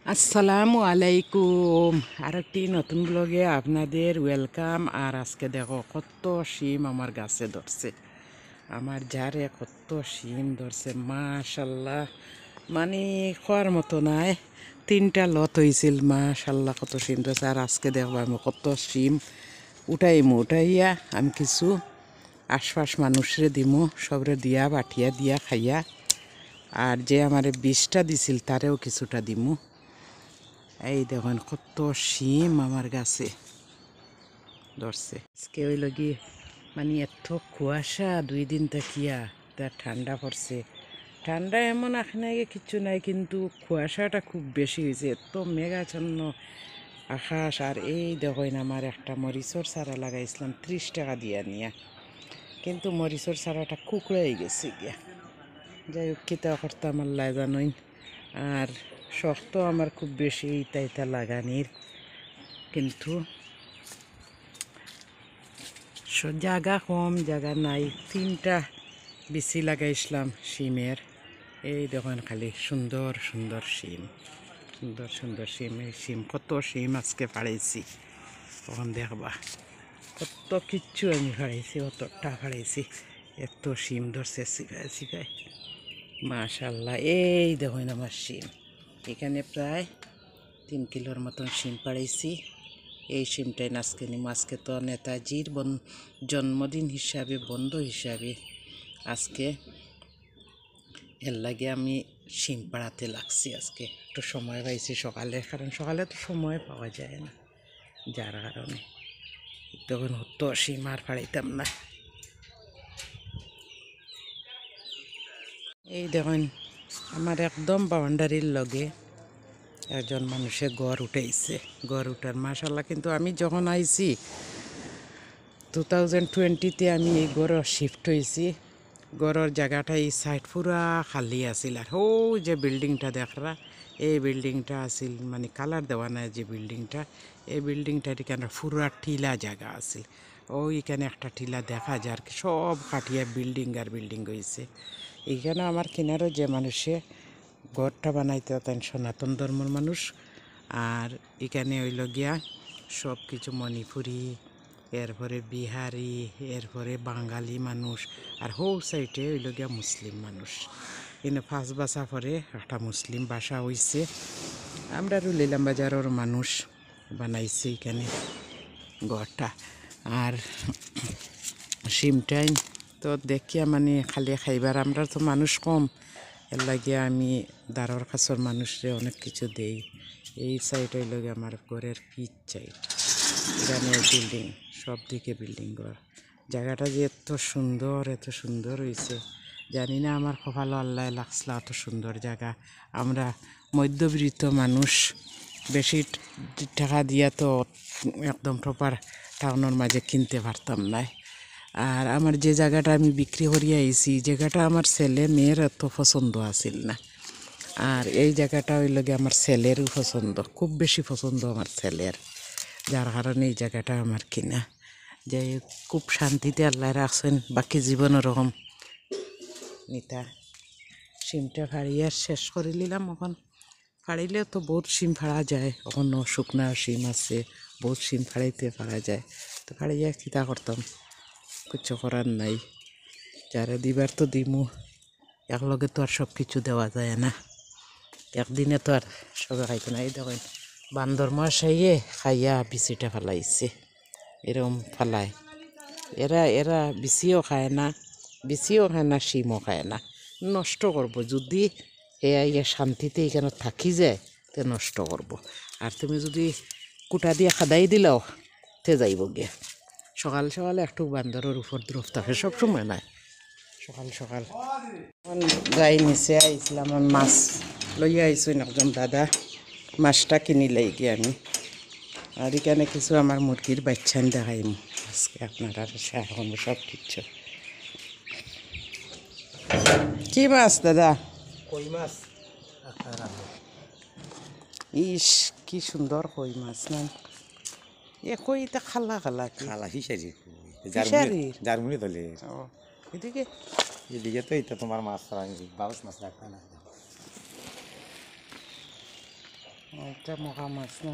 আসসালামু আলাইকুম। আরেকটি নতুন ব্লগে আপনাদের ওয়েলকাম। আর আজকে দেখো কত শিম আমার গাছে ধরছে, আমার যারে কত শিম ধরছে মাশাল্লাহ, মানে খোয়ার মতো নাই। 3টা লত হয়েছিল, মাশাল্লাহ কত শিম ধরছে। আর আজকে দেখবো আমি কত শিম উঠাইয়া আমি কিছু আশপাশ মানুষরে দিমু, সবরে দিয়া বাটিয়া দিয়া খাইয়া, আর যে আমারে 20টা দিছিল তারেও কিছুটা দিমু। এই দেখুন কত শিম আমার গাছে ধরছে। আজকে ওই লগি মানে এত কুয়াশা 2 দিন থাকিয়া, তা ঠান্ডা পড়ছে। ঠান্ডা এমন এখানে কিচ্ছু নাই, কিন্তু কুয়াশাটা খুব বেশি হয়েছে, এত মেঘাচ্ছন্ন আকাশ। আর এই দেখুন আমার একটা মরিচর চারা লাগাইছিলাম 30 টাকা দিয়া নিয়া, কিন্তু মরিচর চারাটা কুকড়াই গেছে গিয়া। যাই হোক কিতা করতাম আল্লাহ জানোই। আর শক্ত আমার খুব বেশি ইতা লাগানির, কিন্তু জায়গা কম, জায়গা নাই। 3টা বিচি লাগাইছিলাম শিমের। এই দেখুন খালি সুন্দর সুন্দর শিম, সুন্দর সুন্দর শিম। এই শিম কত শিম আজকে ফাড়াইছি, তখন দেখবা কত কিচ্ছু আমি ফাড়াইছি, অতটা ফাড়াইছি। এত শিম ধরছে শিখায় শিখায় মাশাল্লাহ। এই দেখুন আমার শিম, এখানে প্রায় 3 কিলোর মতন শিম পাড়াইছি। এই শিমটাই আজকে নিম। আজকে তো নেতাজির জন্মদিন হিসাবে, বন্ধ হিসাবে আজকে, এর লাগে আমি শিম পাড়াতে লাগছি। আজকে একটু সময় পাইছি সকালে, কারণ সকালে তো সময় পাওয়া যায় না, যার কারণে তখন হতো শিম আর পাড়াইতাম না। এই দেখুন আমার একদম বাউন্ডারির লগে একজন মানুষে গড় উঠাইছে। গড় উঠার মাশাল্লাহ, কিন্তু আমি যখন আইছি 2020-তে আমি এই গড়ের শিফট হয়েছি। গড়ের জায়গাটা এই সাইড পুরা খালি আছিল। আর ও যে বিল্ডিংটা দেখরা, এই বিল্ডিংটা আছিল মানে কালার দেওয়া নাই যে বিল্ডিংটা, এই বিল্ডিংটার এখানে পুরা টিলা জায়গা আছিল। ওইখানে একটা টিলা দেখা যায় আর কি, সব কাটিয়া বিল্ডিং আর বিল্ডিং হয়েছে। এইখানে আমার কিনারও যে মানুষে ঘরটা বানাইতে তাই সনাতন ধর্মের মানুষ। আর এখানে হইল গিয়া সব কিছু মণিপুরি, এরপরে বিহারি, এরপরে বাঙালি মানুষ। আর হো সাইডে হইল গিয়া মুসলিম মানুষ। কিন্তু 5 বাসা পরে একটা মুসলিম বাসা হইছে। আমরা রুলিলাম বাজারের মানুষ বানাইছে এখানে ঘরটা। আর শিমটাই তো দেখিয়া মানে খালি খাইবার, আমরা তো মানুষ কম, এর লাগে আমি দাঁড়ার কাছের মানুষরে অনেক কিছু দেই। এই সাইড হইল আমার ঘরের পিচ সাইড, এখানে বিল্ডিং, সব দিকে বিল্ডিং ঘর। জায়গাটা যে এত সুন্দর হয়েছে, জানি না আমার কপালে আল্লাহ লাগছিল এত সুন্দর জায়গা। আমরা মধ্যবিত্ত মানুষ, বেশি টাকা দিয়া তো একদম প্রপার টাউনের মাঝে কিনতে পারতাম না। আর আমার যে জায়গাটা আমি বিক্রি করিয়া আইছি, জায়গাটা আমার ছেলে মেয়ের এত পছন্দ আছিল না। আর এই জায়গাটা হইল গিয়ে আমার ছেলেরও পছন্দ, খুব বেশি পছন্দ আমার ছেলের, যার কারণে এই জায়গাটা আমার কিনা। যে খুব শান্তিতে আল্লাহ রাখছেন, বাকি জীবন ওরকম নিতা। শিমটা ফাড়িয়া শেষ করে নিলাম। এখন ফাড়িলেও তো বহুত শিম ফাড়া যায়, এখনও শুকনা শিম আছে, বহুত শিম ফাড়াইতে পারা যায়। তো ফাড়িয়া কিতা করতাম, কিছু করার নাই। যারা দিবার তো দিমু, একলগে তো আর সব কিছু দেওয়া যায় না, একদিনে তো আর সবে খাইতে না। এই দেখেন বান্দর মশাইয়ে খাইয়া বিচিটা ফেলাইছে, এরকম ফেলায়। এরা বিচিও খায় না, শিমও খায় না, নষ্ট করব। যদি ইয়ে শান্তিতে এখানে থাকি যায় তে নষ্ট করব। আর তুমি যদি কুটা দিয়ে খাদাই দিলাও তে যাইব গিয়া। সকাল সকালে একটু বান্দরের উপর দ্রুপ থাকে, সবসময় নাই, সকাল সকাল। যাই নিচে আইছিলাম, মাছ লইয়া আইসুন একজন দাদা, মাছটা কিনি লাইগি আমি। আর এখানে কিছু আমার মুরগির বাচ্চান দেখাইম আজকে আপনারা, এখন সব কিছু। কি মাছ দাদা? কই মাছ। ইস কি সুন্দর কই মাছ না, এ কইটা খালা খালা কি খালা ফিসারি ফিশারির? জার্মনি ধলে ও এদিকে এদিকে তো এটা তোমার মাছ বাউস মাছ রাখবে না। এটা মহা মাছ না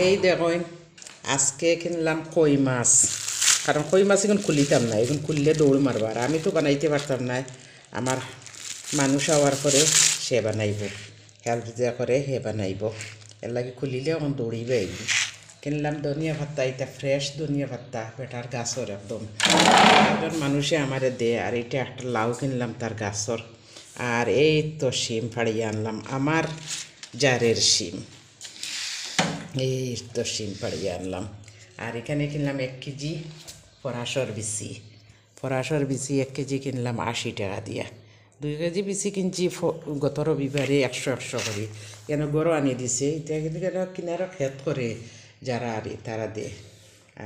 এই দেখুন আজকে কিনলাম কই মাছ কারণ কই মাছ এখন খুলিতাম না এখন খুললে দৌড় মারবো আর আমি তো বানাইতে পারতাম না আমার মানুষ হওয়ার পরে সে বানাইব হেল্প যে করে হে বানাইব এর লাগে খুলিলে এখন দৌড়িবে একদিন কিনলাম ধনিয়া পাত্তা এটা ফ্রেশ ধনিয়া পাত্তা বেটার গাছর একদম একজন মানুষে আমারে দে আর এটা একটা লাউ কিনলাম তার গাছর আর এই তো শিম ফাড়িয়ে আনলাম আমার জারের শিম এই তো শিম পাড়িয়ে আনলাম আর এখানে কিনলাম 1 কেজি পরাশর বিচি 1 কেজি কিনলাম 80 টাকা দিয়া 2 কেজি বিচি কিনছি গত রবিবারে 100 করে কেন গরো আনি দিছে এটা কিন্তু কিনারও খেত করে যারা আর তারা দে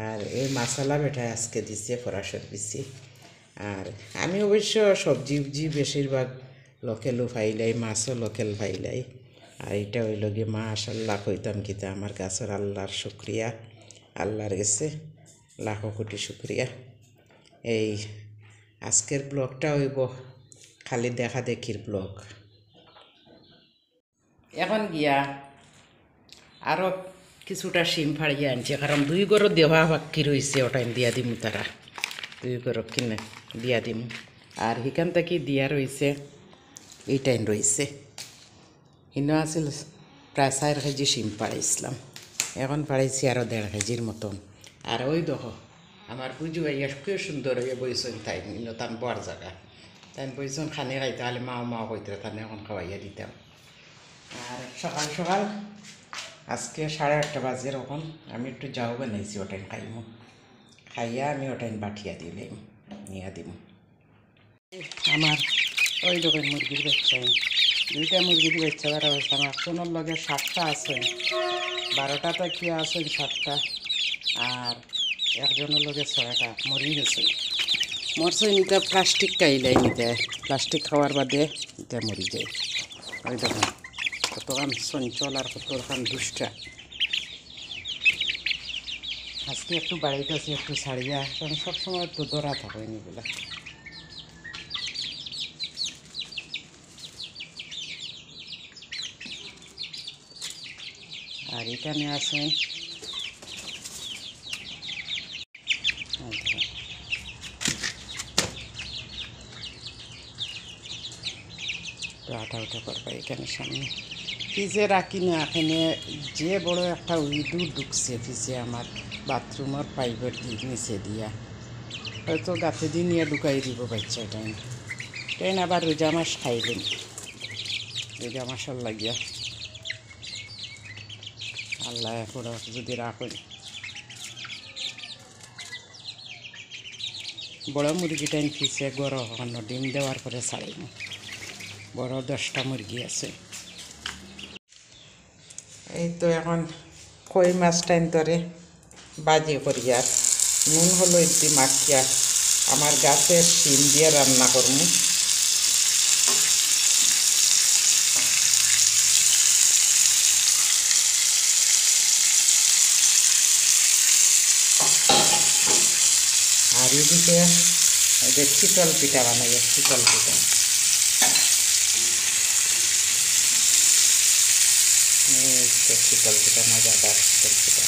আর এই মশলা বেটা আজকে দিছে পরাশর বিচি আর আমি অবশ্য সবজি বেশিরভাগ লোকেলও ফাইলাই মাছও লোকেল ফাইলাই আর এটা হইল গিয়ে মাশাল্লাহ কইতাম কিতা আমার গাছের আল্লাহর শুক্রিয়া আল্লাহর গেছে লাখো কোটি শুক্রিয়া এই আজকের ব্লগটা হইব খালি দেখা দেখির ব্লগ এখন গিয়া আরও কিছুটা শিম ফাড়িয়ে আনছে কারণ 2 গরো দেওয়া বাকি রয়েছে ওটাইম দিয়া দিমু তারা 2 গরো কিনে দিয়া দিমু আর সেখান থেকে দিয়া রয়েছে এই টাইম রয়েছে ইনো আছিল প্রায় 4 কেজি শিম পাড়াইছিলাম এখন পাড়াইছি আরও 1.5 কেজির মতন আর ওই দেখো আমার পুজো ভাইয়া খুব সুন্দর হয়ে বইছেন তাই ইনো তান বড় জায়গা তাই বইছেন খানে খাইতে হলে মাও হইতে তানে এখন খাওয়াইয়া দিতাম আর সকাল সকাল আজকে 8:30 বাজে এখন আমি একটু যাও বানাইছি ওটাইন খাইমু খাইয়া আমি ওটাইন বাঠিয়া দিলাম নিয়ে দিব আমার ওই দোকান মুরগির বাচ্চা 2টা মুরগির বাচ্চা বেড়া হয়েছে আমার একজনের লগে 7টা আছে 12টা তাকিয়া আছেন 7টা আর একজনের লগে 6টা মরি গেছে মরছে নিতে প্লাস্টিক খাইলাই নিতে প্লাস্টিক খাওয়ার বাদে এটা মরি যায় ওই দেখুন কতখান চঞ্চল আর কতখান দুষ্টা আজকে একটু বাড়িতে আছি একটু ছাড়িয়া কারণ সবসময় একটু দৌড়া থাকো এগুলা আর এখানে আছেন আটা উঠা করবা এখানে সামনে ফ্রিজে রাখি না এখানে যে বড় একটা ইঁদুর ঢুকছে ফ্রিজে আমার বাথরুমের পাইপের নিচে দিয়া হয়তো গাছে দিয়ে নিয়ে ঢুকাই দিব বাচ্চা ট্রেন আবার রোজা মাছ খাইলেন রোজা মাসের লাগিয়া আল্লাহ এখন যদি রাখুন বড় মুরগিটা ফিসে গরম হকানো ডিম দেওয়ার পরে ছাড়িন বড় 10টা মুরগি আছে এই তো এখন কই মাছটা ধরে বাজি করিয়া নুন হলো একটি মাখিয়া আমার গাছের শিম দিয়ে রান্না করবো আর এদিকে যে শীতল পিঠা বানাই শীতল পিঠা শীতল পিঠা মজাদার শীতল পিঠা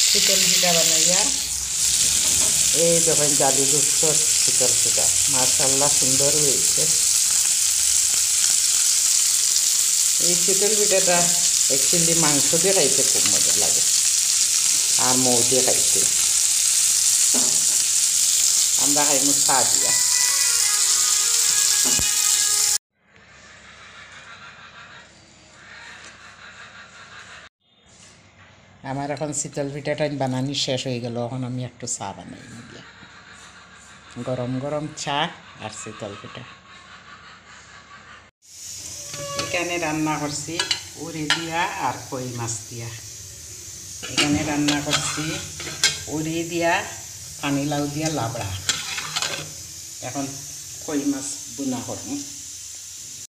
শীতল পিঠা বানাইয়া এই দেখেন জালি দুধ শীতল পিঠা মাশাআল্লাহ সুন্দর হয়েছে এই শীতল পিঠাটা অ্যাকচুয়ালি মাংস দিয়ে খাইতে খুব মজা লাগে আর মৌ দিয়ে খাইতে আমরা খাইমু চা দিয়া আমার এখন শীতল পিঠাটা বানানি শেষ হয়ে গেল এখন আমি একটু চা বানাই দিয়া গরম গরম চা আর শীতল পিঠা এখানে রান্না করছি উড়ি দিয়া আর কই মাছ দিয়া এখানে রান্না করছি উড়ি দিয়া পানিলাউ দিয়া লাবড়া এখন কই মাছ বুনা করবো